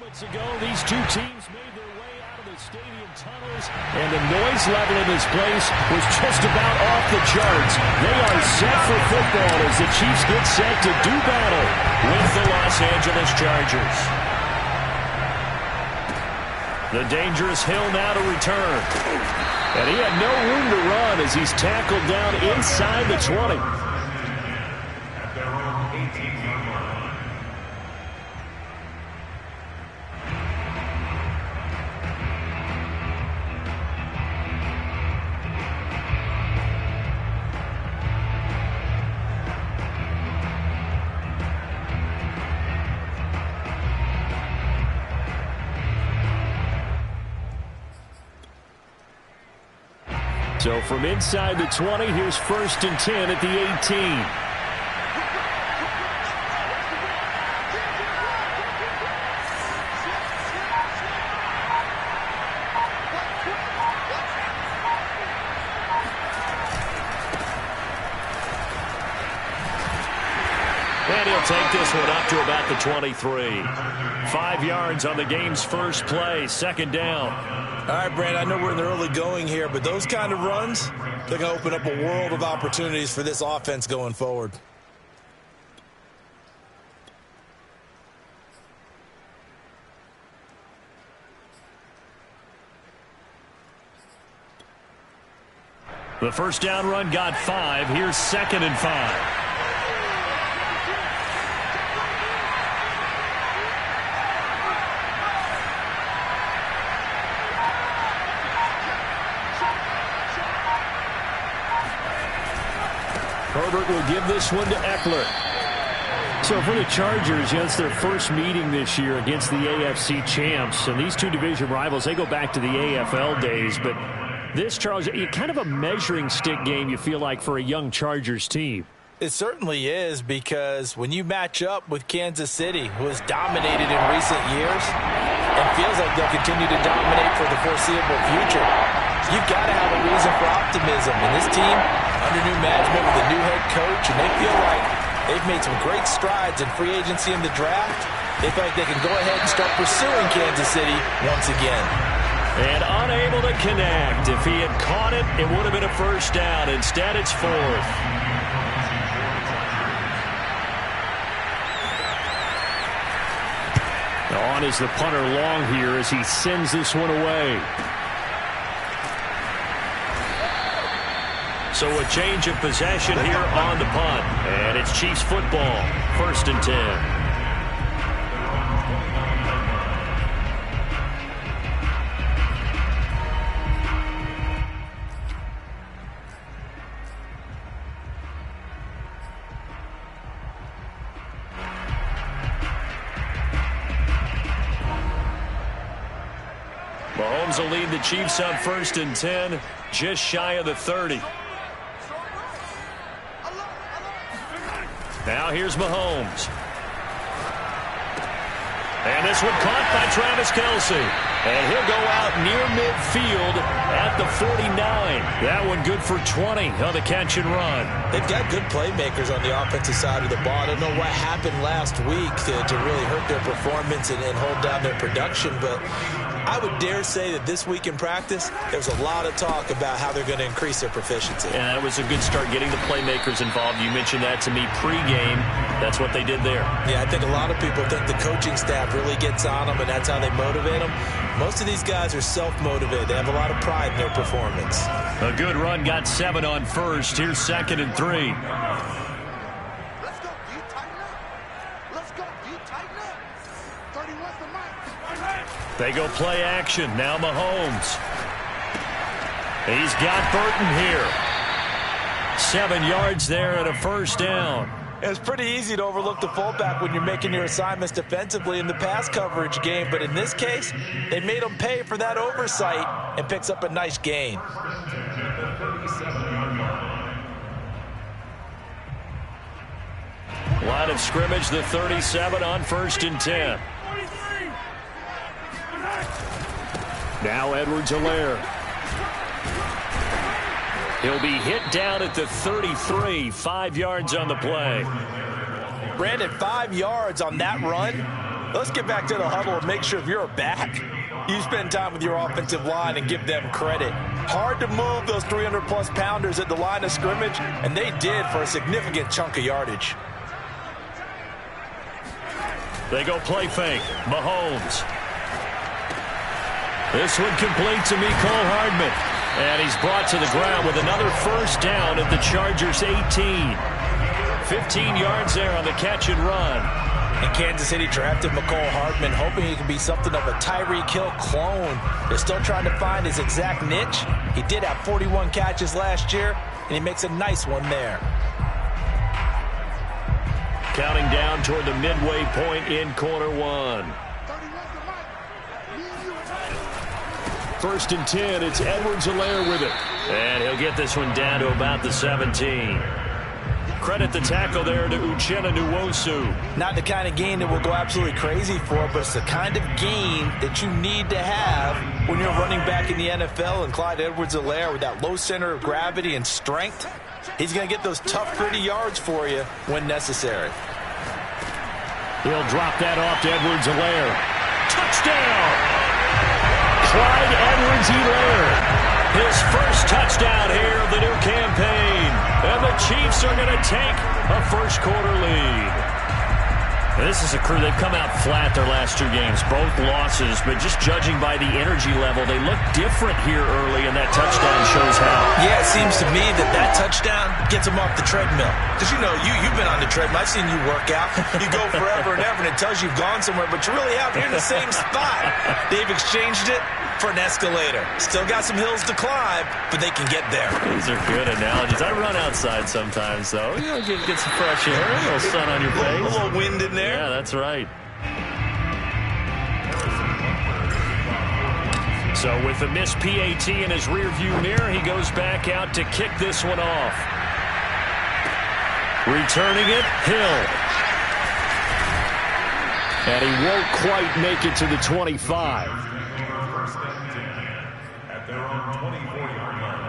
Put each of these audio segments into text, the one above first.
Moments ago, these two teams made their way out of the stadium tunnels, and the noise level in this place was just about off the charts. They are set for football as the Chiefs get set to do battle with the Los Angeles Chargers. The dangerous Hill now to return. And he had no room to run as he's tackled down inside the 20. So from inside the 20, here's 1st and 10 at the 18. And he'll take this one up to about the 23. 5 yards on the game's first play, 2nd down. All right, Brand, I know we're in the early going here, but those kind of runs, they're going to open up a world of opportunities for this offense going forward. The first down run got 5. Here's 2nd and 5. Herbert will give this one to Eckler. So for the Chargers, it's their first meeting this year against the AFC champs. And these two division rivals, they go back to the AFL days. But this, Charles, kind of a measuring stick game, you feel like, for a young Chargers team. It certainly is, because when you match up with Kansas City, who has dominated in recent years, it feels like they'll continue to dominate for the foreseeable future. You've got to have a reason for optimism. And this team, under new management with a new head coach, and they feel like they've made some great strides in free agency in the draft. They feel like they can go ahead and start pursuing Kansas City once again. And unable to connect. If he had caught it, it would have been a first down. Instead, it's 4th. On is the punter long here as he sends this one away. So a change of possession here on the punt. And it's Chiefs football, 1st and 10. Mahomes will lead the Chiefs up 1st and 10, just shy of the 30. Now here's Mahomes. And this one caught by Travis Kelce. And he'll go out near midfield at the 49. That one good for 20 on the catch and run. They've got good playmakers on the offensive side of the ball. I don't know what happened last week to really hurt their performance and hold down their production, but I would dare say that this week in practice, there's a lot of talk about how they're going to increase their proficiency. And that was a good start getting the playmakers involved. You mentioned that to me pregame. That's what they did there. Yeah, I think a lot of people think the coaching staff really gets on them, and that's how they motivate them. Most of these guys are self-motivated. They have a lot of pride in their performance. A good run, got 7 on 1st. Here's 2nd and 3. Let's go. You tighten up. Let's go. You tighten up. 31's the mark. They go play action. Now Mahomes. He's got Burton here. 7 yards there and a first down. It's pretty easy to overlook the fullback when you're making your assignments defensively in the pass coverage game, but in this case, they made him pay for that oversight and picks up a nice gain. Line of scrimmage, the 37 on 1st and 10. Now Edwards-Helaire. He'll be hit down at the 33, 5 yards on the play. Brandon, 5 yards on that run. let's get back to the huddle and make sure if you're a back, you spend time with your offensive line and give them credit. Hard to move those 300-plus pounders at the line of scrimmage, and they did for a significant chunk of yardage. They go play fake. Mahomes. This one complete to Mecole Hardman. And he's brought to the ground with another first down at the Chargers' 18. 15 yards there on the catch and run. And Kansas City drafted Mecole Hardman, hoping he could be something of a Tyreek Hill clone. They're still trying to find his exact niche. He did have 41 catches last year, and he makes a nice one there. Counting down toward the midway point in quarter one. First and 10, it's Edwards-Helaire with it. And he'll get this one down to about the 17. Credit the tackle there to Uchenna Nwosu. Not the kind of gain that we'll go absolutely crazy for, but it's the kind of gain that you need to have when you're running back in the NFL. And Clyde Edwards-Helaire, with that low center of gravity and strength, he's going to get those tough, gritty yards for you when necessary. He'll drop that off to Edwards-Helaire. Touchdown! Clyde Edwards-Helaire. His first touchdown here of the new campaign. And the Chiefs are going to take a first quarter lead. This is a crew, they've come out flat their last two games, both losses, but just judging by the energy level, they look different here early, and that touchdown shows how. Yeah, it seems to me that touchdown gets them off the treadmill. Because, you know, you've been on the treadmill. I've seen you work out. You go forever and ever, and it tells you you've gone somewhere, but you really have. You're in the same spot. They've exchanged it for an escalator. Still got some hills to climb, but they can get there. These are good analogies. I run outside sometimes, though. You know, get some fresh air, a little sun on your face. A little wind in there. Yeah, that's right. So with the missed PAT in his rearview mirror, he goes back out to kick this one off. Returning it, Hill. And he won't quite make it to the 25. At their own 24-yard line.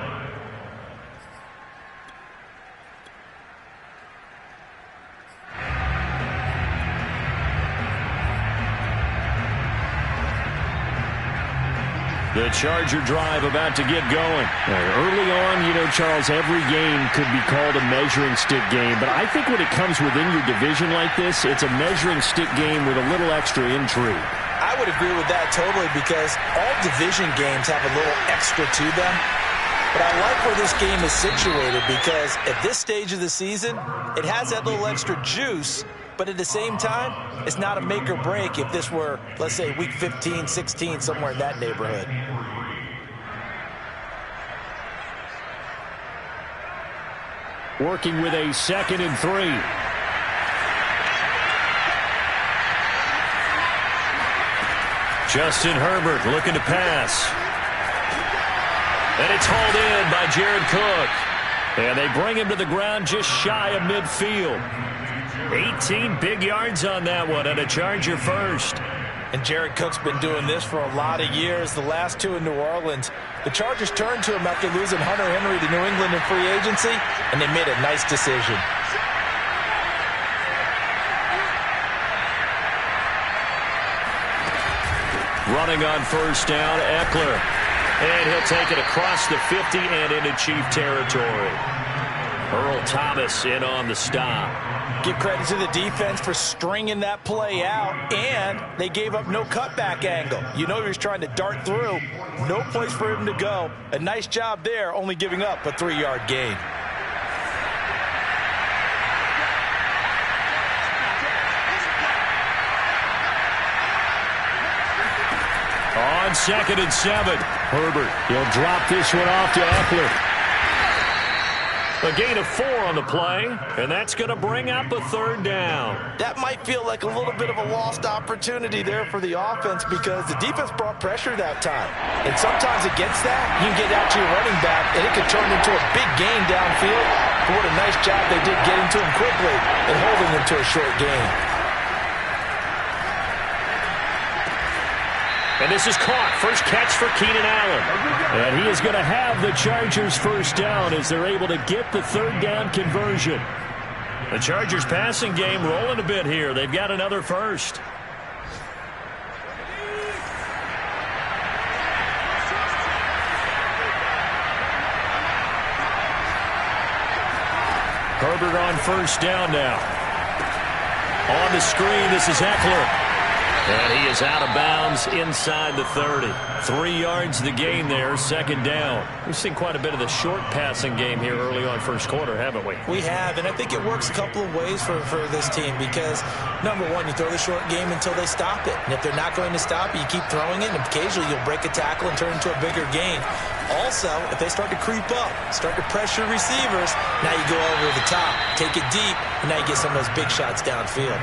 The Charger drive about to get going. Early on, you know, Charles, every game could be called a measuring stick game. But I think when it comes within your division like this, it's a measuring stick game with a little extra intrigue. I would agree with that totally, because all division games have a little extra to them. But I like where this game is situated, because at this stage of the season, it has that little extra juice. But at the same time, it's not a make or break if this were, let's say, week 15, 16, somewhere in that neighborhood. Working with a 2nd and 3. Justin Herbert looking to pass. And it's hauled in by Jared Cook. And they bring him to the ground just shy of midfield. 18 big yards on that one, and a Charger first. And Jared Cook's been doing this for a lot of years, the last two in New Orleans. The Chargers turned to him after losing Hunter Henry to New England in free agency, and they made a nice decision. Running on first down, Eckler. And he'll take it across the 50 and into Chief territory. Earl Thomas in on the stop. Give credit to the defense for stringing that play out, and they gave up no cutback angle. You know he was trying to dart through. No place for him to go. A nice job there, only giving up a 3-yard gain. On 2nd and 7, Herbert. He'll drop this one off to Eckler. A gain of 4 on the play, and that's going to bring up a 3rd down. That might feel like a little bit of a lost opportunity there for the offense, because the defense brought pressure that time. And sometimes against that, you can get out to your running back, and it could turn into a big gain downfield. But what a nice job they did getting to him quickly and holding him to a short gain. And this is caught. First catch for Keenan Allen. And he is going to have the Chargers first down as they're able to get the 3rd down conversion. The Chargers passing game rolling a bit here. They've got another first. Herbert on first down now. On the screen, this is Eckler. And he is out of bounds inside the 30. 3 yards the gain there, second down. We've seen quite a bit of the short passing game here early on first quarter, haven't we? We have, and I think it works a couple of ways for this team because, number one, you throw the short game until they stop it. And if they're not going to stop it, you keep throwing it, and occasionally you'll break a tackle and turn it into a bigger gain. Also, if they start to creep up, start to pressure receivers, now you go over the top, take it deep, and now you get some of those big shots downfield.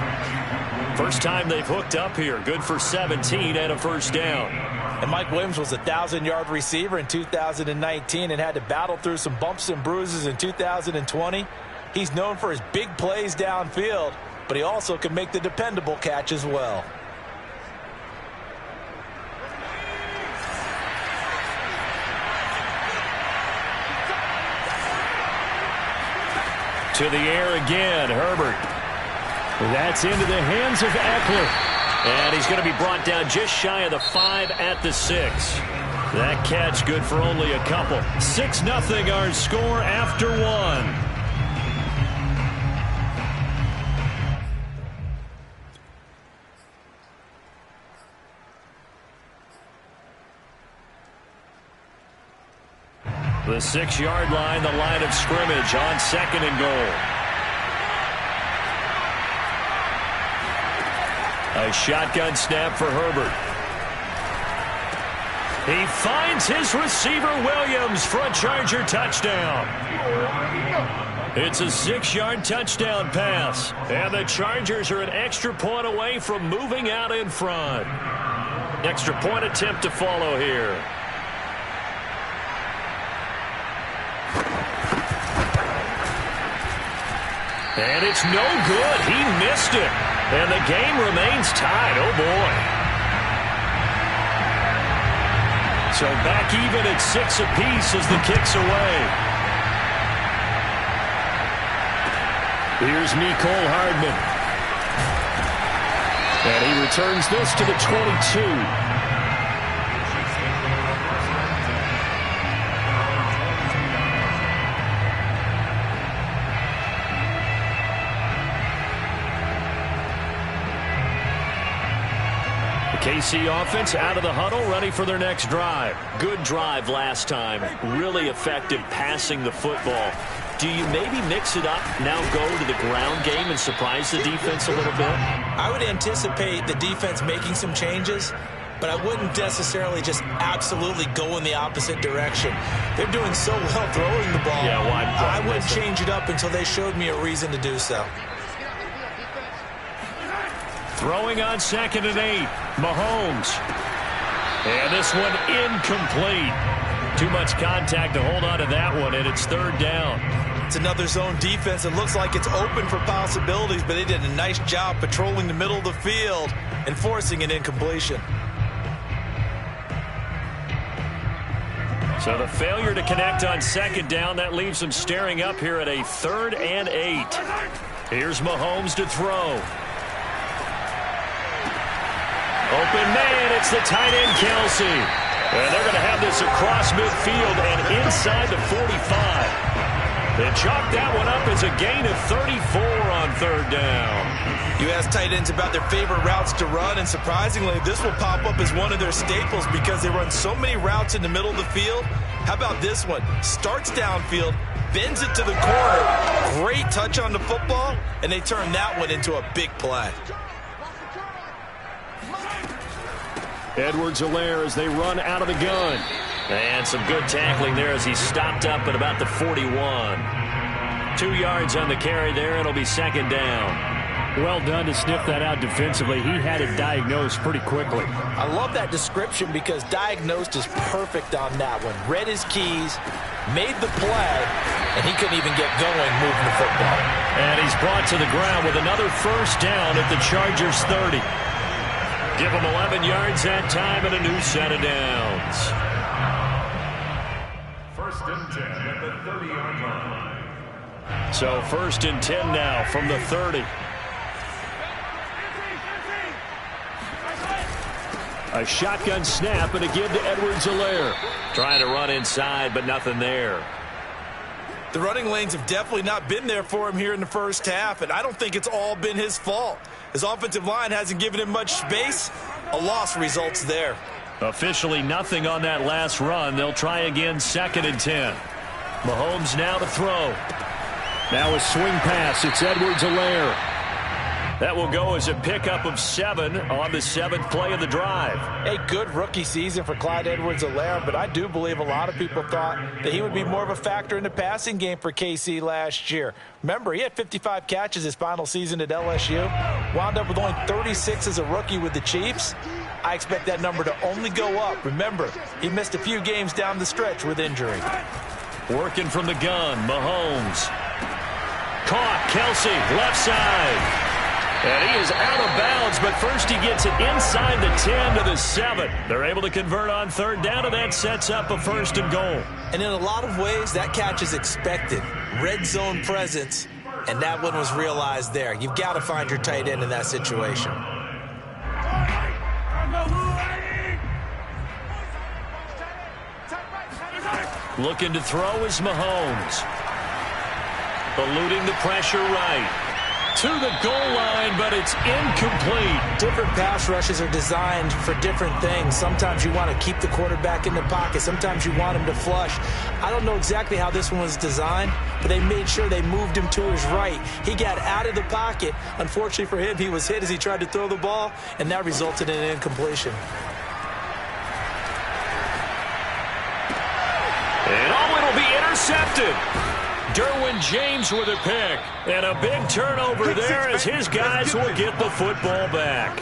First time they've hooked up here. Good for 17 and a first down. And Mike Williams was a 1,000-yard receiver in 2019 and had to battle through some bumps and bruises in 2020. He's known for his big plays downfield, but he also can make the dependable catch as well. To the air again, Herbert. That's into the hands of Eckler. And he's going to be brought down just shy of the 5 at the 6. That catch good for only a couple. 6-0 our score after 1. The 6-yard line, the line of scrimmage on second and goal. A shotgun snap for Herbert. He finds his receiver, Williams, for a Charger touchdown. It's a 6-yard touchdown pass. And the Chargers are an extra point away from moving out in front. Extra point attempt to follow here. And it's no good. He missed it. And the game remains tied. Oh, boy. So back even at 6 apiece as the kick's away. Here's Mecole Hardman. And he returns this to the 22. KC offense out of the huddle, ready for their next drive. Good drive last time. Really effective passing the football. Do you maybe mix it up, now go to the ground game and surprise the defense a little bit? I would anticipate the defense making some changes, but I wouldn't necessarily just absolutely go in the opposite direction. They're doing so well throwing the ball. Yeah, why I wouldn't change it up until they showed me a reason to do so. Throwing on 2nd and 8. Mahomes. And this one incomplete. Too much contact to hold on to that one, and it's 3rd down. It's another zone defense. It looks like it's open for possibilities, but they did a nice job patrolling the middle of the field and forcing an incompletion. So the failure to connect on 2nd down, that leaves them staring up here at a 3rd and 8. Here's Mahomes to throw. Open man, it's the tight end, Kelsey. And they're going to have this across midfield and inside the 45. They chalk that one up as a gain of 34 on 3rd down. You ask tight ends about their favorite routes to run, and surprisingly, this will pop up as one of their staples because they run so many routes in the middle of the field. How about this one? Starts downfield, bends it to the corner. Great touch on the football, and they turn that one into a big play. Edwards-Helaire as they run out of the gun. And some good tackling there as he stopped up at about the 41. 2 yards on the carry there. It'll be 2nd down. Well done to sniff that out defensively. He had it diagnosed pretty quickly. I love that description because diagnosed is perfect on that one. Read his keys, made the play, and he couldn't even get going moving the football. And he's brought to the ground with another first down at the Chargers 30. Give them 11 yards that time and a new set of downs. 1st and 10 at the 30-yard line. So 1st and 10 now from the 30. A shotgun snap and a give to Edwards-Helaire. Trying to run inside, but nothing there. The running lanes have definitely not been there for him here in the first half, and I don't think it's all been his fault. His offensive line hasn't given him much space. A loss results there. Officially nothing on that last run. They'll try again 2nd and 10. Mahomes now to throw. Now a swing pass. It's Edwards-Helaire. That will go as a pickup of 7 on the 7th play of the drive. A good rookie season for Clyde Edwards-Helaire, but I do believe a lot of people thought that he would be more of a factor in the passing game for KC last year. Remember, he had 55 catches his final season at LSU. Wound up with only 36 as a rookie with the Chiefs. I expect that number to only go up. Remember, he missed a few games down the stretch with injury. Working from the gun, Mahomes. Caught, Kelsey, left side. And he is out of bounds, but first he gets it inside the 10 to the 7. They're able to convert on 3rd down, and that sets up a 1st and goal. And in a lot of ways, that catch is expected. Red zone presence, and that one was realized there. You've got to find your tight end in that situation. Looking to throw is Mahomes. Eluding the pressure right. To the goal line, but it's incomplete. Different pass rushes are designed for different things. Sometimes you want to keep the quarterback in the pocket. Sometimes you want him to flush. I don't know exactly how this one was designed, but they made sure they moved him to his right. He got out of the pocket. Unfortunately for him, he was hit as he tried to throw the ball, and that resulted in an incompletion. And it'll be intercepted. Derwin James with a pick. And a big turnover there as his guys will get the football back.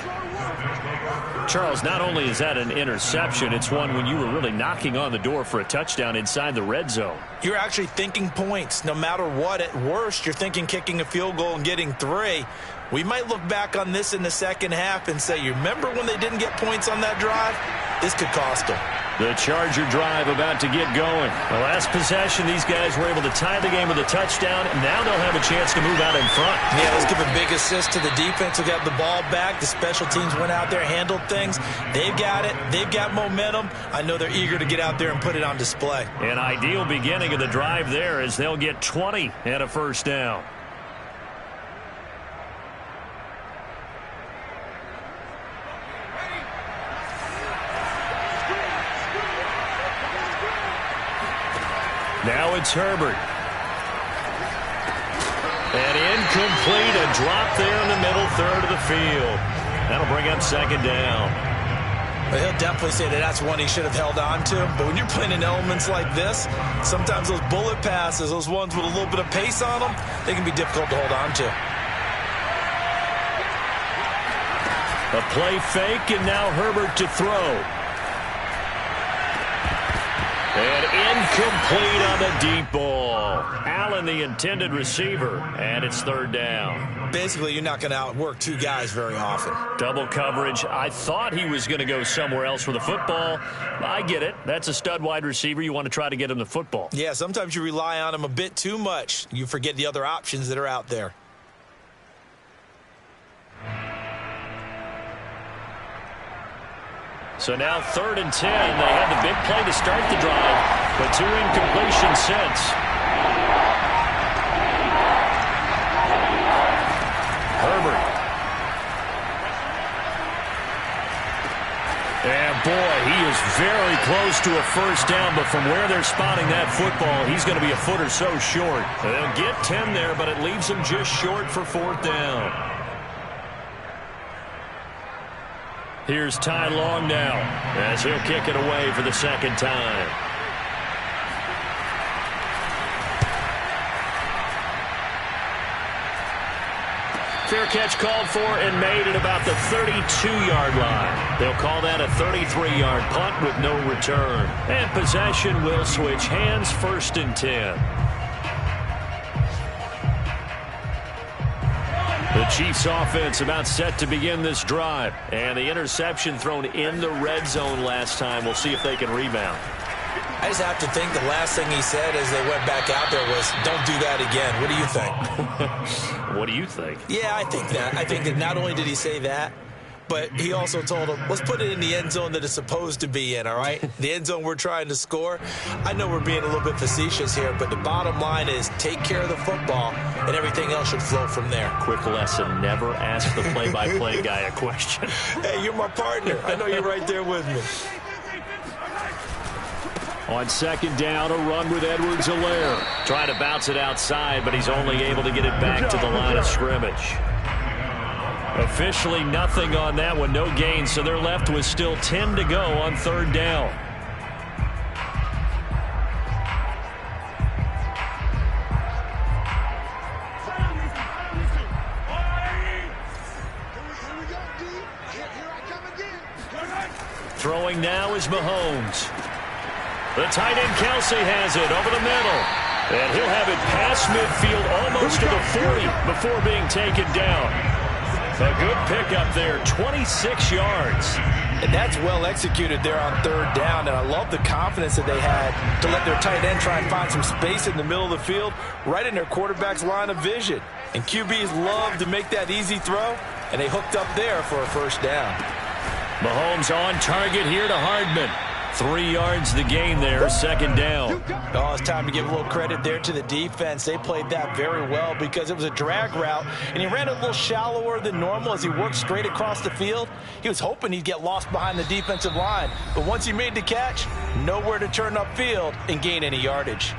Charles, not only is that an interception, it's one when you were really knocking on the door for a touchdown inside the red zone. You're actually thinking points. No matter what, at worst, you're thinking kicking a field goal and getting 3. We might look back on this in the second half and say, you remember when they didn't get points on that drive? This could cost them. The Charger drive about to get going. The last possession, these guys were able to tie the game with a touchdown, and now they'll have a chance to move out in front. Yeah, let's give a big assist to the defense who got the ball back. The special teams went out there, handled things. They've got it. They've got momentum. I know they're eager to get out there and put it on display. An ideal beginning of the drive there as they'll get 20 and a 1st down. Now it's Herbert. And incomplete, a drop there in the middle 3rd of the field. That'll bring up 2nd down. Well, he'll definitely say that that's one he should have held on to. But when you're playing in elements like this, sometimes those bullet passes, those ones with a little bit of pace on them, they can be difficult to hold on to. A play fake, and now Herbert to throw. And incomplete on the deep ball. Allen, the intended receiver, and it's 3rd down. Basically, you're not going to outwork 2 guys very often. Double coverage. I thought he was going to go somewhere else with the football. I get it. That's a stud wide receiver. You want to try to get him the football. Yeah, sometimes you rely on him a bit too much. You forget the other options that are out there. So now 3rd and 10. They had the big play to start the drive, but 2 incompletions since. Herbert. And boy, he is very close to a 1st down, but from where they're spotting that football, he's going to be a foot or so short. They'll get 10 there, but it leaves him just short for 4th down. Here's Ty Long now as he'll kick it away for the 2nd time. Fair catch called for and made at about the 32-yard line. They'll call that a 33-yard punt with no return. And possession will switch hands, 1st and 10. The Chiefs offense about set to begin this drive. And the interception thrown in the red zone last time. We'll see if they can rebound. I just have to think the last thing he said as they went back out there was, don't do that again. What do you think? What do you think? Yeah, I think that. I think that not only did he say that, but he also told him, let's put it in the end zone that it's supposed to be in, all right? The end zone we're trying to score. I know we're being a little bit facetious here, but the bottom line is take care of the football, and everything else should flow from there. Quick lesson, never ask the play-by-play guy a question. Hey, you're my partner. I know you're right there with me. On second down, a run with Edwards-Helaire. Trying to bounce it outside, but he's only able to get it back to the line of scrimmage. Officially nothing on that one, no gain, so they're left with still 10 to go on third down. Throwing now is Mahomes. The tight end Kelsey has it over the middle. And he'll have it past midfield almost to the 40 before being taken down. A good pickup there, 26 yards. And that's well executed there on third down. And I love the confidence that they had to let their tight end try and find some space in the middle of the field, right in their quarterback's line of vision. And QBs love to make that easy throw, and they hooked up there for a first down. Mahomes on target here to Hardman. 3 yards the gain there, second down. Oh, it's time to give a little credit there to the defense. They played that very well because it was a drag route, and he ran a little shallower than normal as he worked straight across the field. He was hoping he'd get lost behind the defensive line, but once he made the catch, nowhere to turn upfield and gain any yardage.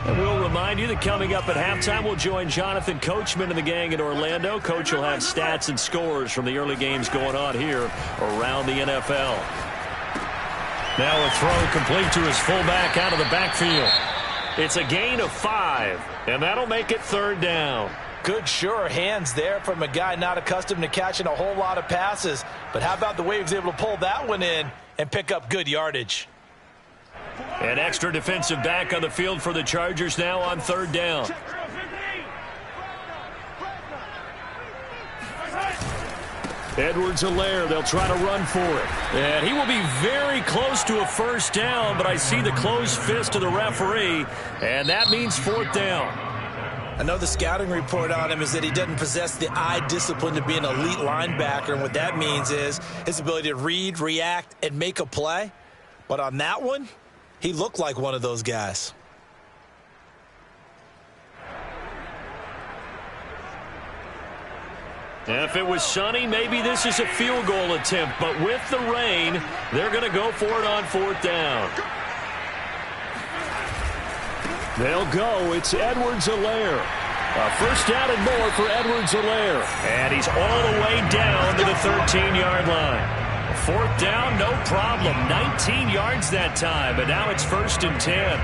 And we'll remind you that coming up at halftime, we'll join Jonathan Coachman and the gang in Orlando. Coach will have stats and scores from the early games going on here around the NFL. Now a throw complete to his fullback out of the backfield. It's a gain of 5, and that'll make it third down. Good, sure hands there from a guy not accustomed to catching a whole lot of passes. But how about the way he was able to pull that one in and pick up good yardage? An extra defensive back on the field for the Chargers now on third down. Edwards-Helaire, they'll try to run for it. And he will be very close to a first down, but I see the closed fist of the referee, and that means fourth down. I know the scouting report on him is that he doesn't possess the eye discipline to be an elite linebacker, and what that means is his ability to read, react, and make a play. But on that one, he looked like one of those guys. If it was sunny, maybe this is a field goal attempt. But with the rain, they're going to go for it on fourth down. They'll go. It's Edwards-Helaire. A first down and more for Edwards-Helaire. And he's all the way down to the 13-yard line. Fourth down, no problem. 19 yards that time, but now it's first and 10.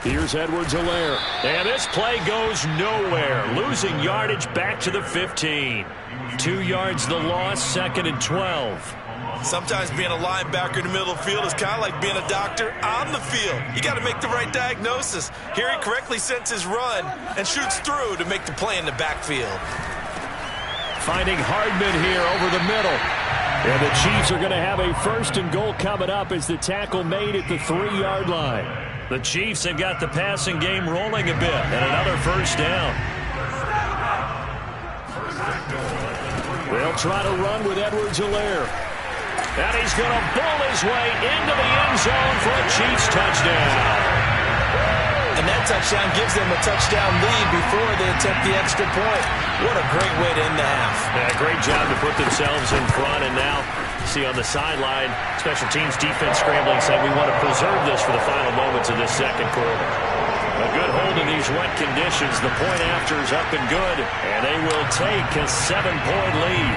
Here's Edwards-Helaire. And this play goes nowhere. Losing yardage back to the 15. 2 yards the loss, second and 12. Sometimes being a linebacker in the middle of the field is kind of like being a doctor on the field. You got to make the right diagnosis. Here he correctly sends his run and shoots through to make the play in the backfield. Finding Hardman here over the middle. And the Chiefs are going to have a first and goal coming up as the tackle made at the 3-yard line. The Chiefs have got the passing game rolling a bit, and another first down. They'll try to run with Edwards-Helaire. And he's going to bull his way into the end zone for a Chiefs touchdown. And that touchdown gives them a touchdown lead before they attempt the extra point. What a great way to end the half. Yeah, great job to put themselves in front. And now, see on the sideline, special teams defense scrambling, saying we want to preserve this for the final moments of this second quarter. A good hold in these wet conditions. The point after is up and good. And they will take a 7-point lead.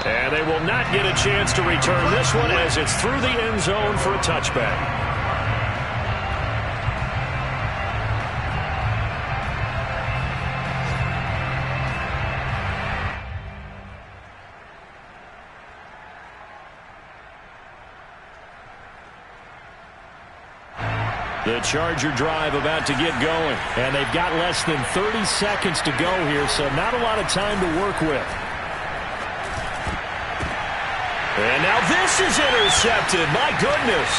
And they will not get a chance to return this one as it's through the end zone for a touchback. The Charger drive about to get going. And they've got less than 30 seconds to go here, so not a lot of time to work with. And now this is intercepted. My goodness.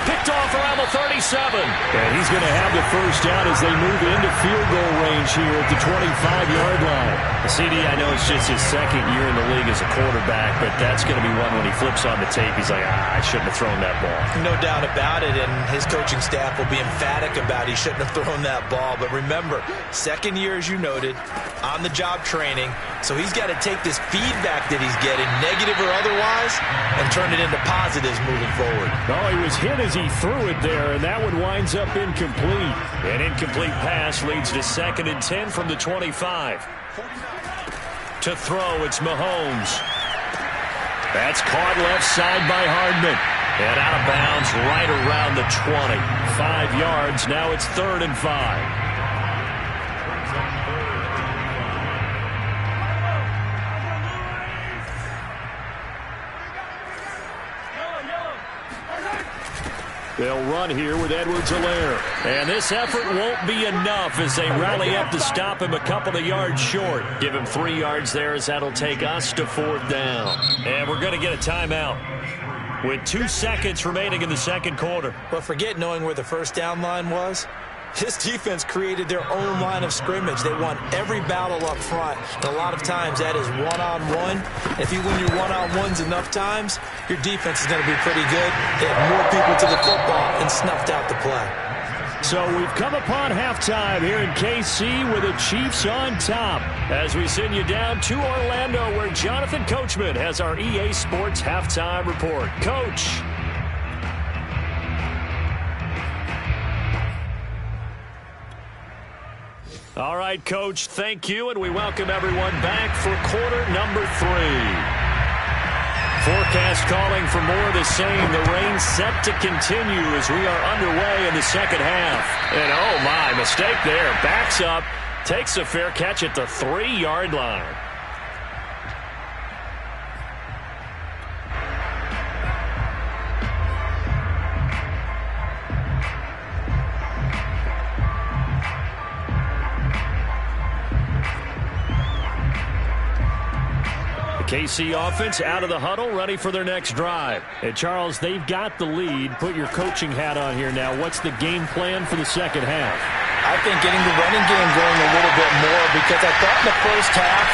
Picked off around the 37. And he's going to have the first down as they move into field goal range here at the 25-yard line. CD, I know it's just his second year in the league as a quarterback, but that's going to be one when he flips on the tape. He's like, I shouldn't have thrown that ball. No doubt about it, and his coaching staff will be emphatic about he shouldn't have thrown that ball. But remember, second year, as you noted, on-the-job training, so he's got to take this feedback that he's getting, negative or otherwise, and turn it into positives moving forward. Oh, he was hit as he threw it there, and that one winds up incomplete. An incomplete pass leads to 2nd and 10 from the 25. To throw, it's Mahomes. That's caught left side by Hardman. And out of bounds right around the 20. 5 yards, now it's 3rd and 5. They'll run here with Edwards-Helaire. And this effort won't be enough as they rally up to stop him a couple of yards short. Give him 3 yards there as that'll take us to 4th down. And we're going to get a timeout with 2 seconds remaining in the second quarter. But forget knowing where the first down line was. This defense created their own line of scrimmage. They won every battle up front. And a lot of times that is one-on-one. If you win your one-on-ones enough times, your defense is going to be pretty good. They have more people to the football and snuffed out the play. So we've come upon halftime here in KC with the Chiefs on top. As we send you down to Orlando where Jonathan Coachman has our EA Sports halftime report. Coach. All right, Coach, thank you, and we welcome everyone back for quarter number 3. Forecast calling for more of the same. The rain set to continue as we are underway in the second half. And, oh, my, mistake there. Backs up, takes a fair catch at the 3-yard line. KC offense out of the huddle, ready for their next drive. And Charles, they've got the lead. Put your coaching hat on here now. What's the game plan for the second half? I think getting the running game going a little bit more because I thought in the first half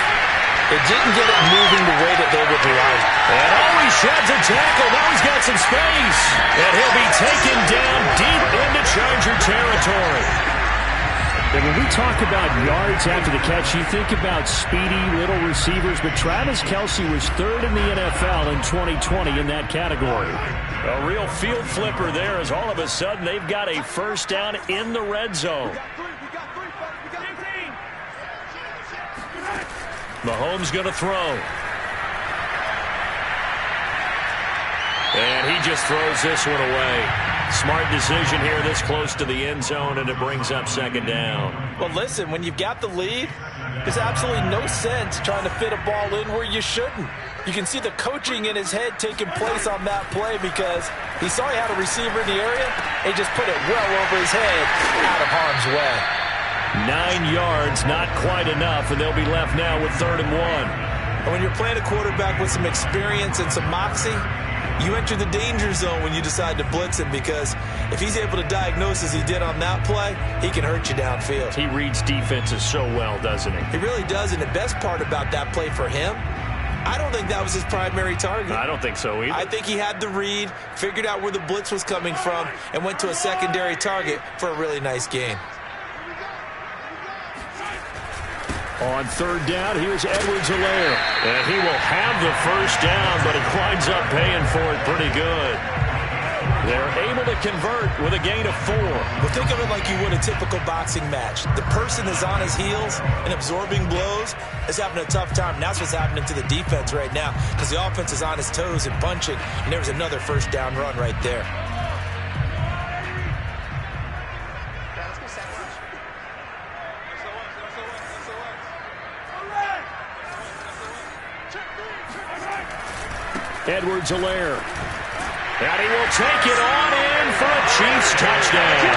it didn't get it moving the way that they would like. And he sheds a tackle. Now he's got some space. And he'll be taken down deep into Charger territory. And when we talk about yards after the catch, you think about speedy little receivers, but Travis Kelce was 3rd in the NFL in 2020 in that category. A real field flipper there as all of a sudden they've got a first down in the red zone. Mahomes going to throw. And he just throws this one away. Smart decision here this close to the end zone, and it brings up 2nd down. Well, listen, when you've got the lead, there's absolutely no sense trying to fit a ball in where you shouldn't. You can see the coaching in his head taking place on that play because he saw he had a receiver in the area, and he just put it well over his head out of harm's way. 9 yards, not quite enough, and they'll be left now with 3rd and 1. And when you're playing a quarterback with some experience and some moxie, you enter the danger zone when you decide to blitz him because if he's able to diagnose as he did on that play, he can hurt you downfield. He reads defenses so well, doesn't he? He really does, and the best part about that play for him, I don't think that was his primary target. I don't think so either. I think he had the read, figured out where the blitz was coming from, and went to a secondary target for a really nice gain. On 3rd down, here's Edwards-Helaire. And he will have the first down, but he winds up paying for it pretty good. They're able to convert with a gain of 4. Well, think of it like you would a typical boxing match. The person is on his heels and absorbing blows is having a tough time. And that's what's happening to the defense right now because the offense is on his toes and punching. And there was another first down run right there. Edwards-Helaire And he will take it on in for a Chiefs touchdown.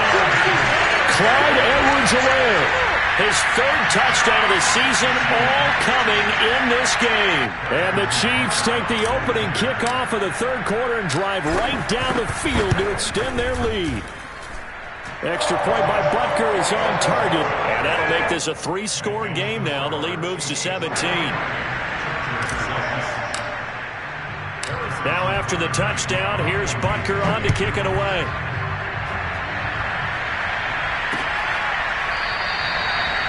Clyde Edwards-Helaire. His third touchdown of the season, all coming in this game. And the Chiefs take the opening kickoff of the third quarter and drive right down the field to extend their lead. Extra point by Butker is on target. And that'll make this a 3-score game now. The lead moves to 17. Now after the touchdown, here's Butker on to kick it away.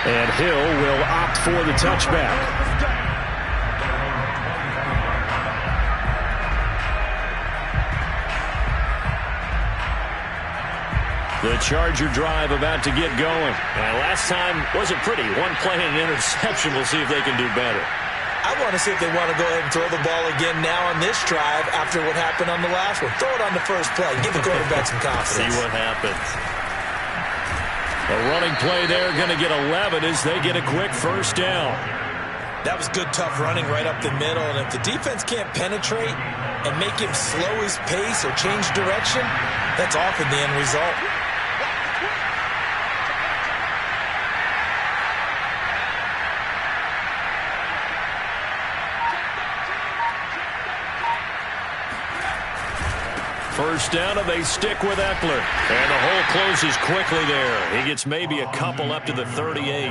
And Hill will opt for the touchback. The Charger drive about to get going. And last time wasn't pretty. One play and an interception. We'll see if they can do better. I want to see if they want to go ahead and throw the ball again now on this drive after what happened on the last one. Throw it on the first play. Give the quarterback some confidence. See what happens. A running play there, going to get 11 as they get a quick first down. That was good, tough running right up the middle. And if the defense can't penetrate and make him slow his pace or change direction, that's often the end result. First down, and they stick with Eckler. And the hole closes quickly there. He gets maybe a couple up to the 38.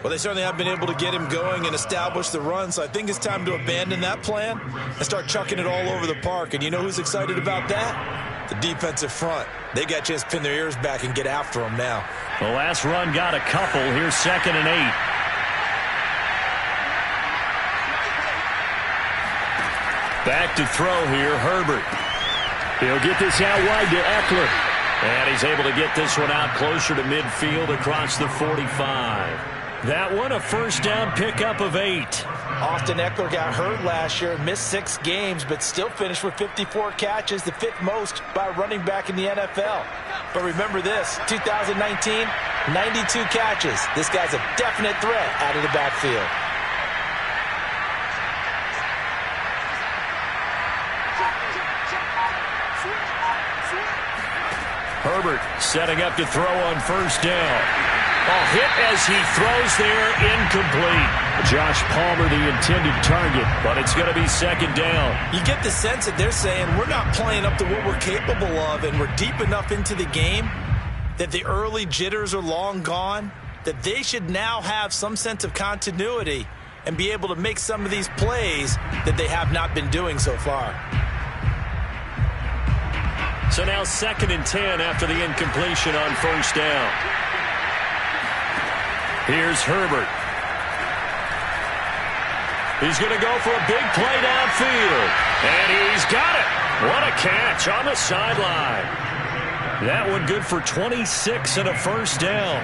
Well, they certainly have been able to get him going and establish the run, so I think it's time to abandon that plan and start chucking it all over the park. And you know who's excited about that? The defensive front. They got a chance to pin their ears back and get after him now. The last run got a couple. Here's 2nd and 8. Back to throw here, Herbert. He'll get this out wide to Eckler. And he's able to get this one out closer to midfield across the 45. That one a first down pickup of 8. Austin Eckler got hurt last year and missed 6 games, but still finished with 54 catches, the 5th most by a running back in the NFL. But remember this, 2019, 92 catches. This guy's a definite threat out of the backfield. Herbert setting up to throw on first down. A hit as he throws there, incomplete. Josh Palmer the intended target, but it's going to be 2nd down. You get the sense that they're saying we're not playing up to what we're capable of, and we're deep enough into the game that the early jitters are long gone, that they should now have some sense of continuity and be able to make some of these plays that they have not been doing so far. So now 2nd and 10 after the incompletion on first down. Here's Herbert. He's going to go for a big play downfield. And he's got it. What a catch on the sideline. That one good for 26 and a first down.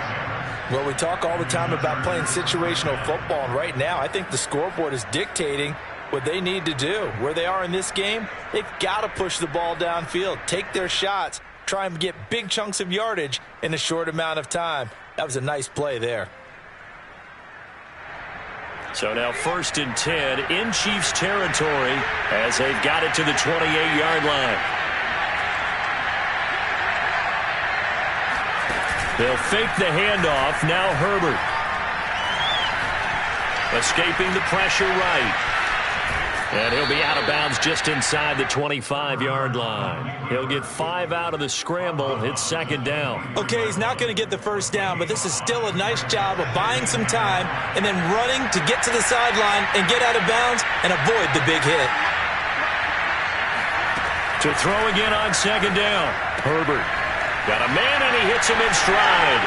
Well, we talk all the time about playing situational football, and right now I think the scoreboard is dictating what they need to do. Where they are in this game, they've got to push the ball downfield, take their shots, try and get big chunks of yardage in a short amount of time. That was a nice play there. So now 1st and 10 in Chiefs territory as they've got it to the 28-yard line. They'll fake the handoff. Now Herbert. Escaping the pressure right. And he'll be out of bounds just inside the 25-yard line. He'll get 5 out of the scramble. It's 2nd down. Okay, he's not going to get the first down, but this is still a nice job of buying some time and then running to get to the sideline and get out of bounds and avoid the big hit. To throw again on 2nd down. Herbert got a man, and he hits him in stride.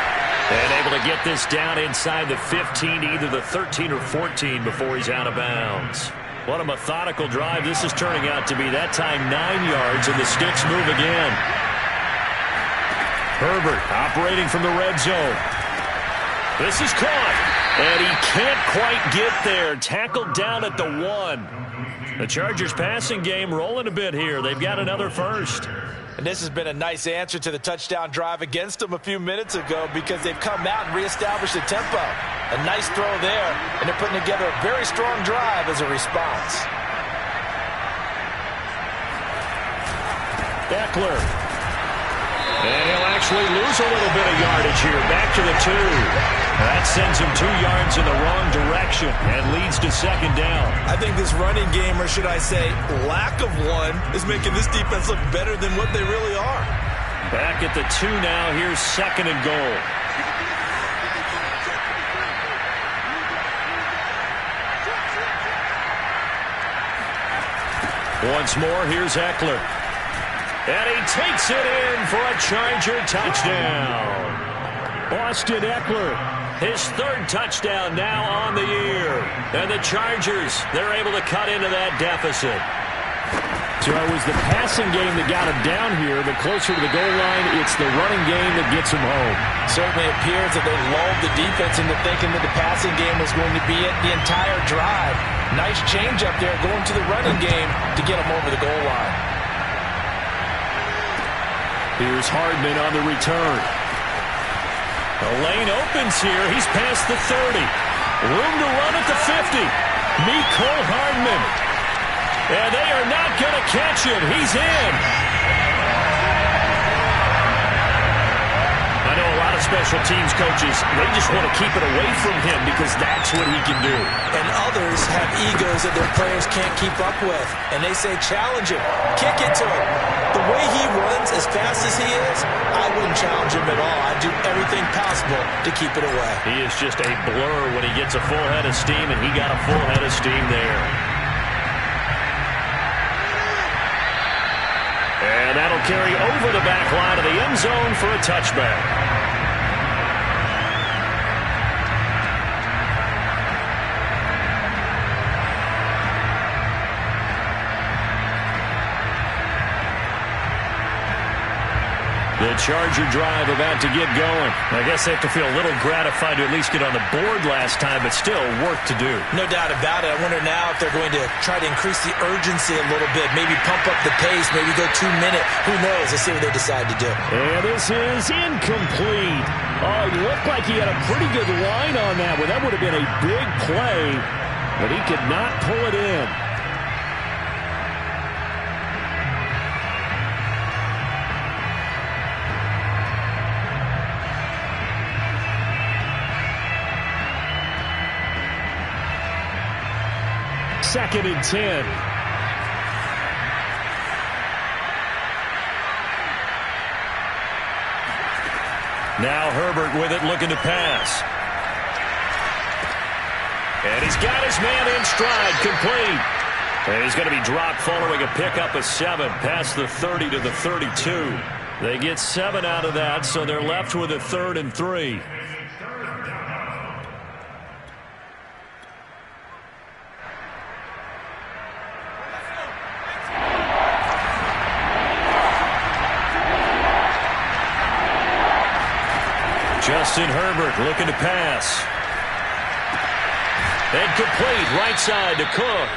And able to get this down inside the 15, either the 13 or 14 before he's out of bounds. What a methodical drive this is turning out to be. That time 9 yards, and the sticks move again. Herbert operating from the red zone. This is caught, and he can't quite get there. Tackled down at the 1. The Chargers passing game rolling a bit here. They've got another first. And this has been a nice answer to the touchdown drive against them a few minutes ago because they've come out and reestablished the tempo. A nice throw there, and they're putting together a very strong drive as a response. Eckler. And he'll actually lose a little bit of yardage here. Back to the 2. That sends him 2 yards in the wrong direction and leads to second down. I think this running game, or should I say lack of one, is making this defense look better than what they really are. Back at the 2 now. Here's second and goal. Once more, here's Eckler. And he takes it in for a Charger touchdown. Austin Eckler, his 3rd touchdown now on the year. And the Chargers, they're able to cut into that deficit. So it was the passing game that got him down here, but closer to the goal line, it's the running game that gets him home. Certainly appears that they lulled the defense into thinking that the passing game was going to be it the entire drive. Nice change up there going to the running game to get him over the goal line. Here's Hardman on the return. The lane opens here. He's past the 30. Room to run at the 50. Mecole Hardman. And they are not going to catch him. He's in. I know a lot of special teams coaches, they just want to keep it away from him because that's what he can do. And others have egos that their players can't keep up with. And they say, challenge him. Kick it to him. The way he runs as fast as he is, I wouldn't challenge him at all. I'd do everything possible to keep it away. He is just a blur when he gets a full head of steam, and he got a full head of steam there. And that'll carry over the back line of the end zone for a touchback. The Charger drive about to get going. I guess they have to feel a little gratified to at least get on the board last time, but still work to do. No doubt about it. I wonder now if they're going to try to increase the urgency a little bit, maybe pump up the pace, maybe go 2-minute. Who knows? Let's see what they decide to do. And this is incomplete. Oh, it looked like he had a pretty good line on that one. That would have been a big play, but he could not pull it in. Second and 10. Now Herbert with it, looking to pass. And he's got his man in stride, complete. And he's going to be dropped following a pickup of 7 past the 30 to the 32. They get 7 out of that, so they're left with a 3rd and 3. Justin Herbert looking to pass. And complete right side to Cook.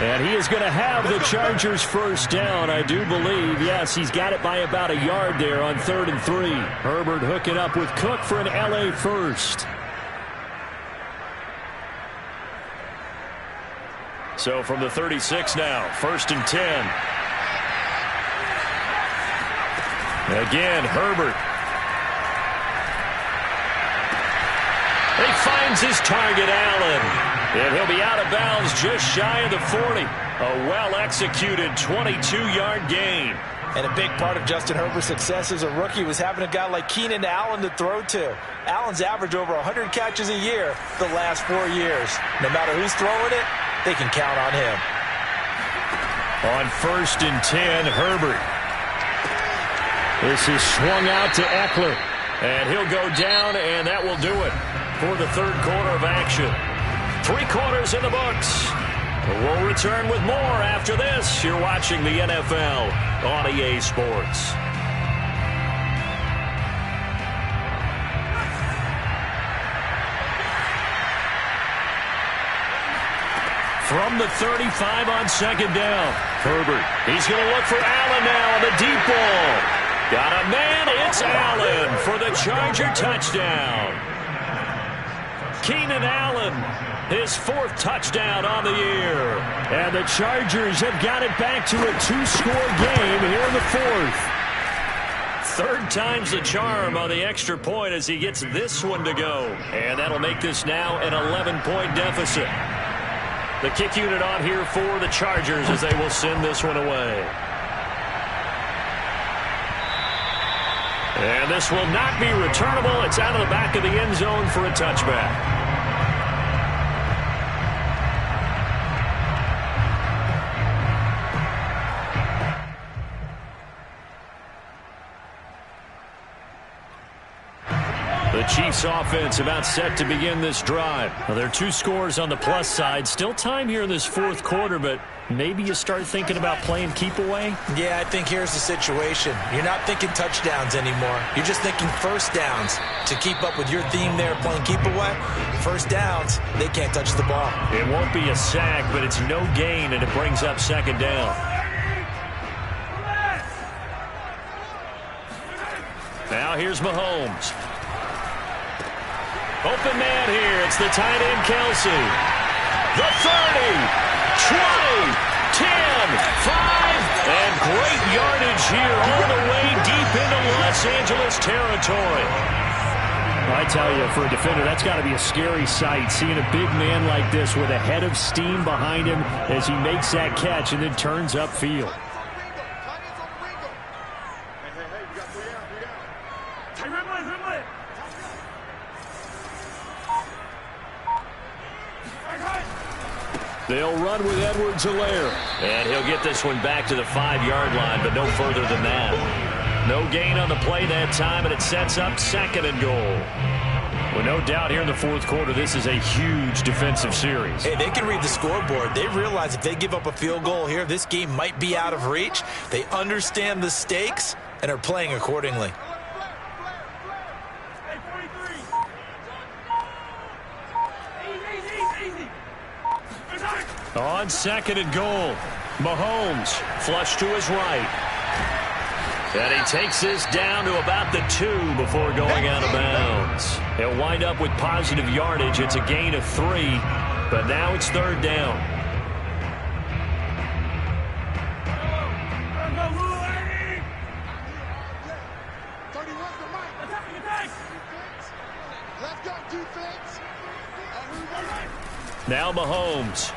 And he is going to have the Chargers first down, I do believe. Yes, he's got it by about a yard there on 3rd and 3. Herbert hooking up with Cook for an LA first. So from the 36 now, 1st and 10. Again, Herbert. He finds his target, Allen. And he'll be out of bounds just shy of the 40. A well-executed 22-yard gain. And a big part of Justin Herbert's success as a rookie was having a guy like Keenan Allen to throw to. Allen's averaged over 100 catches a year the last 4 years. No matter who's throwing it, they can count on him. On 1st and 10, Herbert. This is swung out to Eckler. And he'll go down, and that will do it for the 3rd quarter of action. 3 quarters in the books. We'll return with more after this. You're watching the NFL on EA Sports. From the 35 on 2nd down, Herbert. He's going to look for Allen now on the deep ball. Got a man, it's Allen for the Charger touchdown. Keenan Allen, his 4th touchdown on the year. And the Chargers have got it back to a 2-score game here in the 4th. 3rd time's the charm on the extra point as he gets this one to go. And that'll make this now an 11-point deficit. The kick unit on here for the Chargers as they will send this one away. And this will not be returnable. It's out of the back of the end zone for a touchback. The Chiefs offense about set to begin this drive. Well, there are 2 scores on the plus side. Still time here in this 4th quarter, but maybe you start thinking about playing keep away? Yeah, I think here's the situation. You're not thinking touchdowns anymore. You're just thinking first downs. To keep up with your theme there playing keep away, first downs, they can't touch the ball. It won't be a sack, but it's no gain, and it brings up 2nd down. Now here's Mahomes. Open man here. It's the tight end, Kelsey. The 30, 20, 10, 5, and great yardage here all the way deep into Los Angeles territory. I tell you, for a defender, that's got to be a scary sight, seeing a big man like this with a head of steam behind him as he makes that catch and then turns upfield. They'll run with Edwards-Helaire. And he'll get this one back to the 5-yard line, but no further than that. No gain on the play that time, and it sets up 2nd and goal. Well, no doubt here in the 4th quarter, this is a huge defensive series. Hey, they can read the scoreboard. They realize if they give up a field goal here, this game might be out of reach. They understand the stakes and are playing accordingly. On 2nd and goal, Mahomes flush to his right. And he takes this down to about the 2 before going out of bounds. He'll wind up with positive yardage. It's a gain of 3, but now it's 3rd down. Now Mahomes.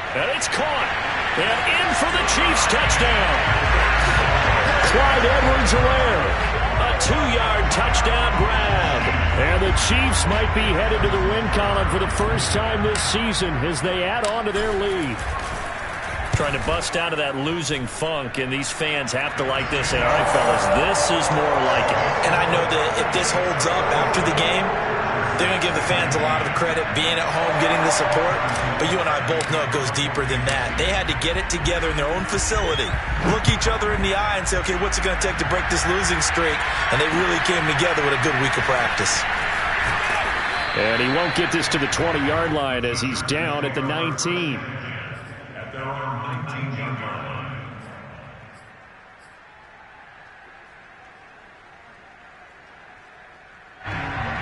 And it's caught. And in for the Chiefs touchdown. Clyde Edwards-Helaire. A 2-yard touchdown grab. And the Chiefs might be headed to the win column for the first time this season as they add on to their lead. Trying to bust out of that losing funk, and these fans have to like this. And all right, fellas, this is more like it. And I know that if this holds up after the game, they're going to give the fans a lot of credit being at home, getting the support. But you and I both know it goes deeper than that. They had to get it together in their own facility, look each other in the eye and say, okay, what's it going to take to break this losing streak? And they really came together with a good week of practice. And he won't get this to the 20-yard line as he's down at the 19. At their own 19-yard line.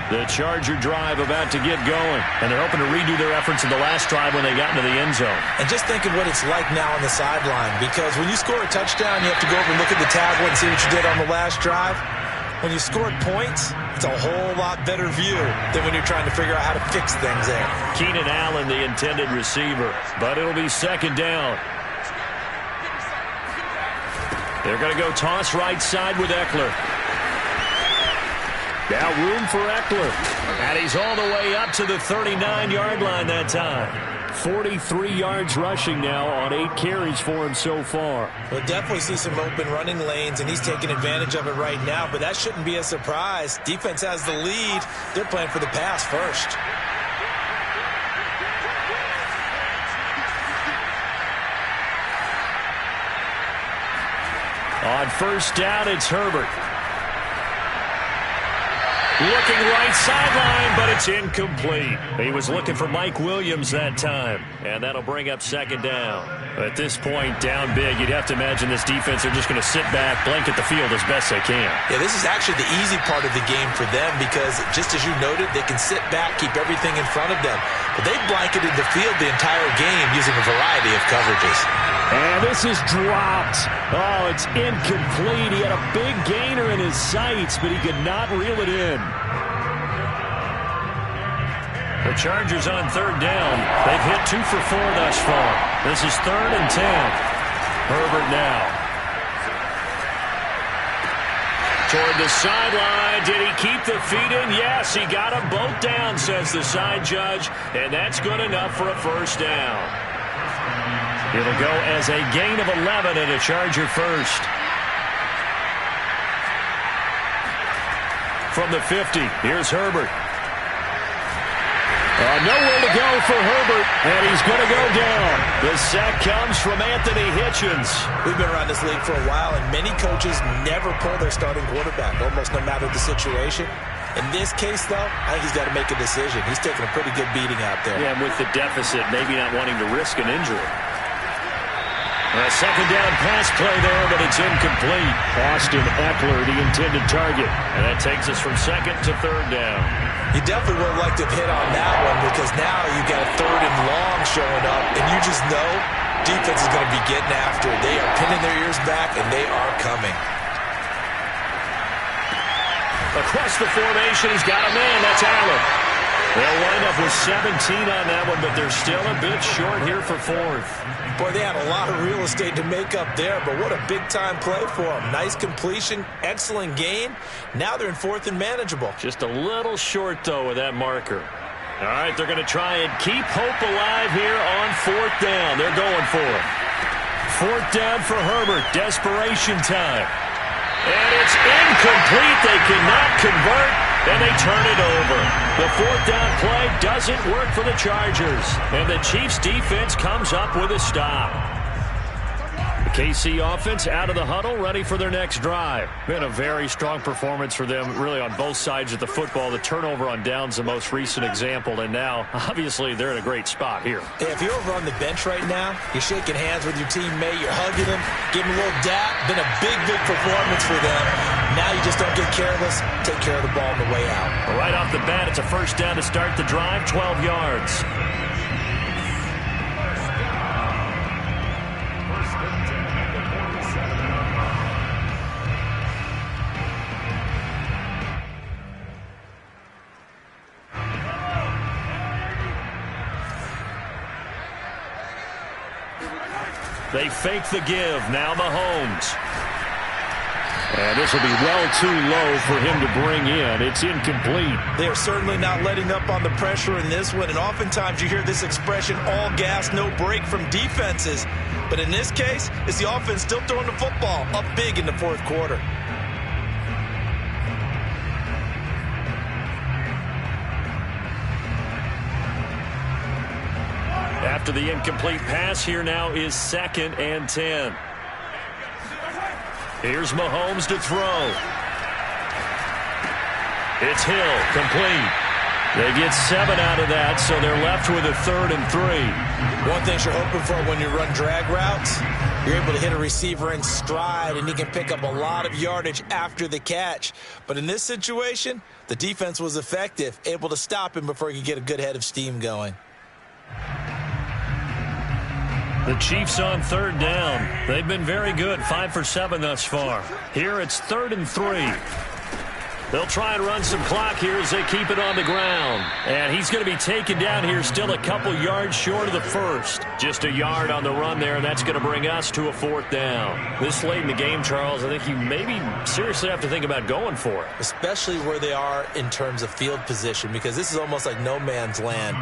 The Charger drive about to get going, and they're hoping to redo their efforts in the last drive when they got into the end zone. And just think of what it's like now on the sideline, because when you score a touchdown, you have to go over and look at the tablet and see what you did on the last drive. When you scored points, it's a whole lot better view than when you're trying to figure out how to fix things there. Keenan Allen, the intended receiver, but it'll be 2nd down. They're going to go toss right side with Eckler. Now room for Eckler. And he's all the way up to the 39-yard line that time. 43 yards rushing now on 8 carries for him so far. We'll definitely see some open running lanes, and he's taking advantage of it right now, but that shouldn't be a surprise. Defense has the lead. They're playing for the pass first. On 1st down, it's Herbert. Looking right sideline, but it's incomplete. He was looking for Mike Williams that time, and that'll bring up second down. At this point, down big, you'd have to imagine this defense are just going to sit back, blanket the field as best they can. Yeah, this is actually the easy part of the game for them because, just as you noted, they can sit back, keep everything in front of them. But they blanketed the field the entire game using a variety of coverages. And this is dropped. Oh, it's incomplete. He had a big gainer in his sights, but he could not reel it in. The Chargers on third down. They've hit 2 for 4 thus far. This is 3rd and 10. Herbert now. Toward the sideline. Did he keep the feet in? Yes, he got them both down, says the side judge. And that's good enough for a first down. It'll go as a gain of 11 and a Charger first. From the 50, here's Herbert. Nowhere to go for Herbert, and he's going to go down. The sack comes from Anthony Hitchens. We've been around this league for a while, and many coaches never pull their starting quarterback, almost no matter the situation. In this case, though, I think he's got to make a decision. He's taking a pretty good beating out there. Yeah, and with the deficit, maybe not wanting to risk an injury. A second down pass play there, but it's incomplete. Austin Eckler, the intended target. And that takes us from second to third down. You definitely would have liked to have hit on that one because now you got a 3rd and long showing up, and you just know defense is going to be getting after it. They are pinning their ears back, and they are coming. Across the formation, he's got a man. That's Allen. They'll wind up with 17 on that one, but they're still a bit short here for 4th. Boy, they had a lot of real estate to make up there, but what a big-time play for them. Nice completion, excellent gain. Now they're in 4th and manageable. Just a little short, though, with that marker. All right, they're going to try and keep hope alive here on 4th down. They're going for it. 4th down for Herbert. Desperation time. And it's incomplete. They cannot convert, and they turn it over. The 4th down play doesn't work for the Chargers, and the Chiefs' defense comes up with a stop. The KC offense out of the huddle, ready for their next drive. Been a very strong performance for them, really on both sides of the football. The turnover on downs, the most recent example, and now, obviously, they're in a great spot here. Hey, if you're over on the bench right now, you're shaking hands with your teammate, you're hugging him, giving him a little dap. Been a big, big performance for them. Now you just don't get careless. Take care of the ball on the way out. Right off the bat, it's a first down to start the drive, 12 yards. They fake the give. Now Mahomes. And this will be well too low for him to bring in. It's incomplete. They are certainly not letting up on the pressure in this one. And oftentimes you hear this expression, all gas, no break from defenses. But in this case, it's the offense still throwing the football up big in the 4th quarter. After the incomplete pass, here now is 2nd and 10. Here's Mahomes to throw. It's Hill, complete. They get 7 out of that, so they're left with a 3rd and 3. One thing you're hoping for when you run drag routes, you're able to hit a receiver in stride, and he can pick up a lot of yardage after the catch. But in this situation, the defense was effective, able to stop him before he could get a good head of steam going. The Chiefs on 3rd down. They've been very good, 5 for 7 thus far. Here it's 3rd and 3. They'll try and run some clock here as they keep it on the ground. And he's going to be taken down here still a couple yards short of the first. Just a yard on the run there, and that's going to bring us to a 4th down. This late in the game, Charles, I think you maybe seriously have to think about going for it. Especially where they are in terms of field position, because this is almost like no man's land.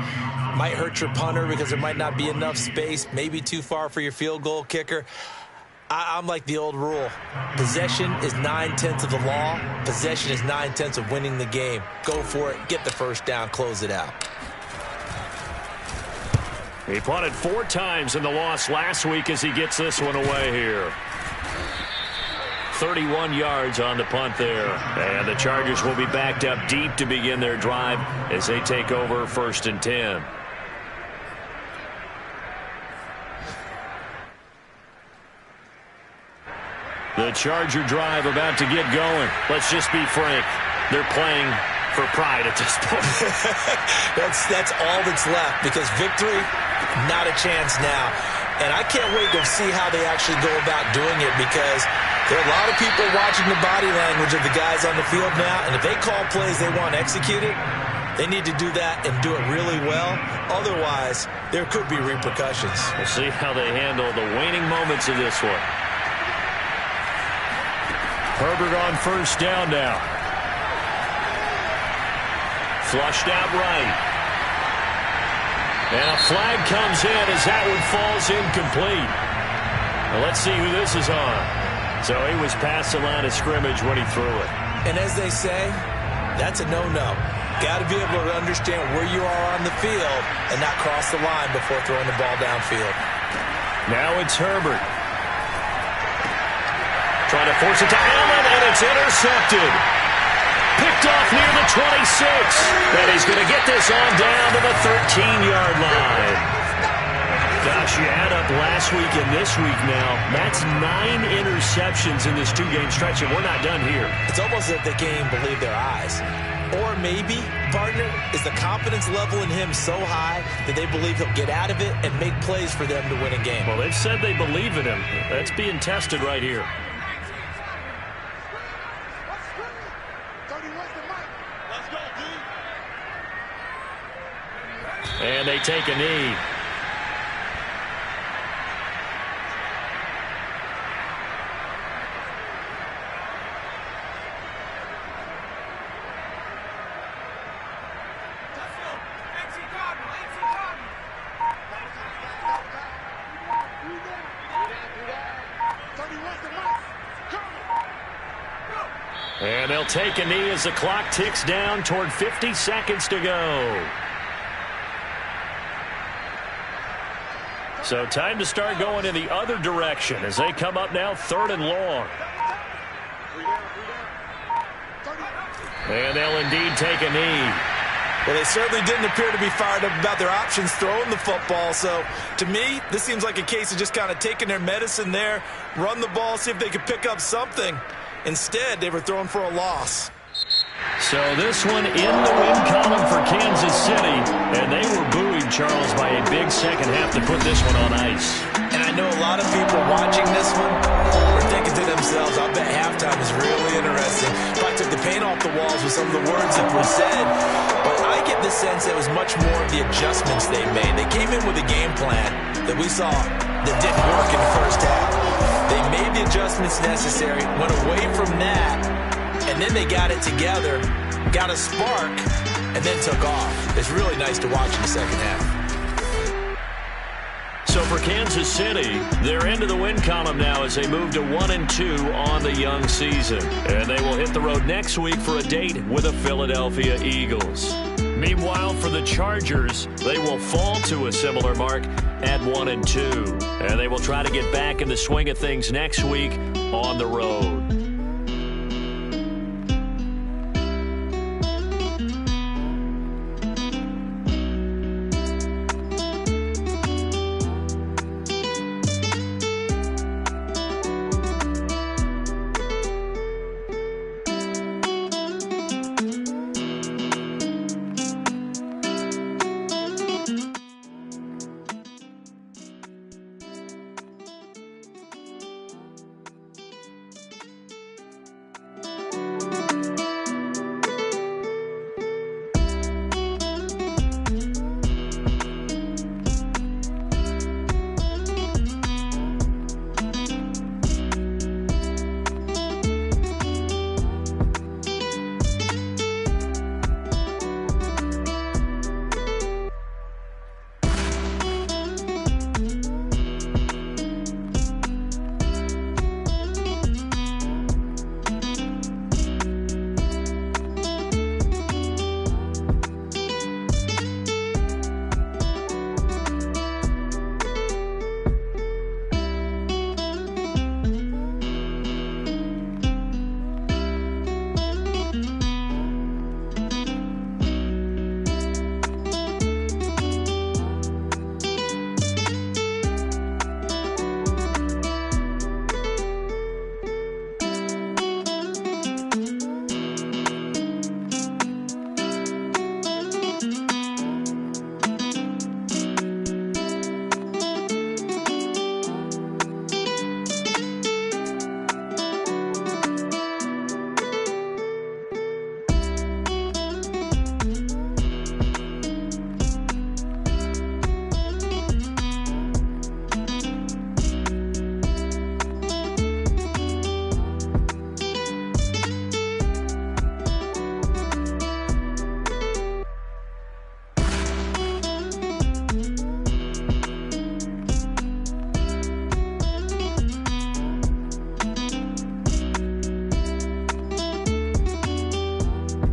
Might hurt your punter because there might not be enough space, maybe too far for your field goal kicker. I'm like the old rule. Possession is 9/10 of the law. Possession is 9/10 of winning the game. Go for it. Get the first down. Close it out. He punted 4 times in the loss last week as he gets this one away here. 31 yards on the punt there. And the Chargers will be backed up deep to begin their drive as they take over 1st and 10. The Charger drive about to get going. Let's just be frank. They're playing for pride at this point. That's all that's left, because victory, not a chance now. And I can't wait to see how they actually go about doing it, because there are a lot of people watching the body language of the guys on the field now, and if they call plays they want executed, they need to do that and do it really well. Otherwise, there could be repercussions. We'll see how they handle the waning moments of this one. Herbert on 1st down now. Flushed out right. And a flag comes in as that one falls incomplete. Well, let's see who this is on. So he was past the line of scrimmage when he threw it. And as they say, that's a no-no. Got to be able to understand where you are on the field and not cross the line before throwing the ball downfield. Now it's Herbert. Trying to force it to Allen, and it's intercepted. Picked off near the 26. And he's going to get this on down to the 13-yard line. Gosh, you add up last week and this week now. That's 9 interceptions in this 2-game stretch, and we're not done here. It's almost as if they can't even believe their eyes. Or maybe, partner, is the confidence level in him so high that they believe he'll get out of it and make plays for them to win a game. Well, they've said they believe in him. That's being tested right here. And they take a knee. And they'll take a knee as the clock ticks down toward 50 seconds to go. So time to start going in the other direction as they come up now 3rd and long. And they'll indeed take a knee. Well, they certainly didn't appear to be fired up about their options throwing the football. So, to me, this seems like a case of just kind of taking their medicine there, run the ball, see if they could pick up something. Instead, they were throwing for a loss. So this one in the win column for Kansas City, and they were buoyed, Charles, by a big second half to put this one on ice. And I know a lot of people watching this one were thinking to themselves, I bet halftime is really interesting. If I took the paint off the walls with some of the words that were said, but I get the sense it was much more of the adjustments they made. They came in with a game plan that we saw that didn't work in the first half. They made the adjustments necessary, went away from that, and then they got it together, got a spark, and then took off. It's really nice to watch in the second half. So for Kansas City, they're into the win column now as they move to 1-2 on the young season. And they will hit the road next week for a date with the Philadelphia Eagles. Meanwhile, for the Chargers, they will fall to a similar mark at 1-2. And they will try to get back in the swing of things next week on the road.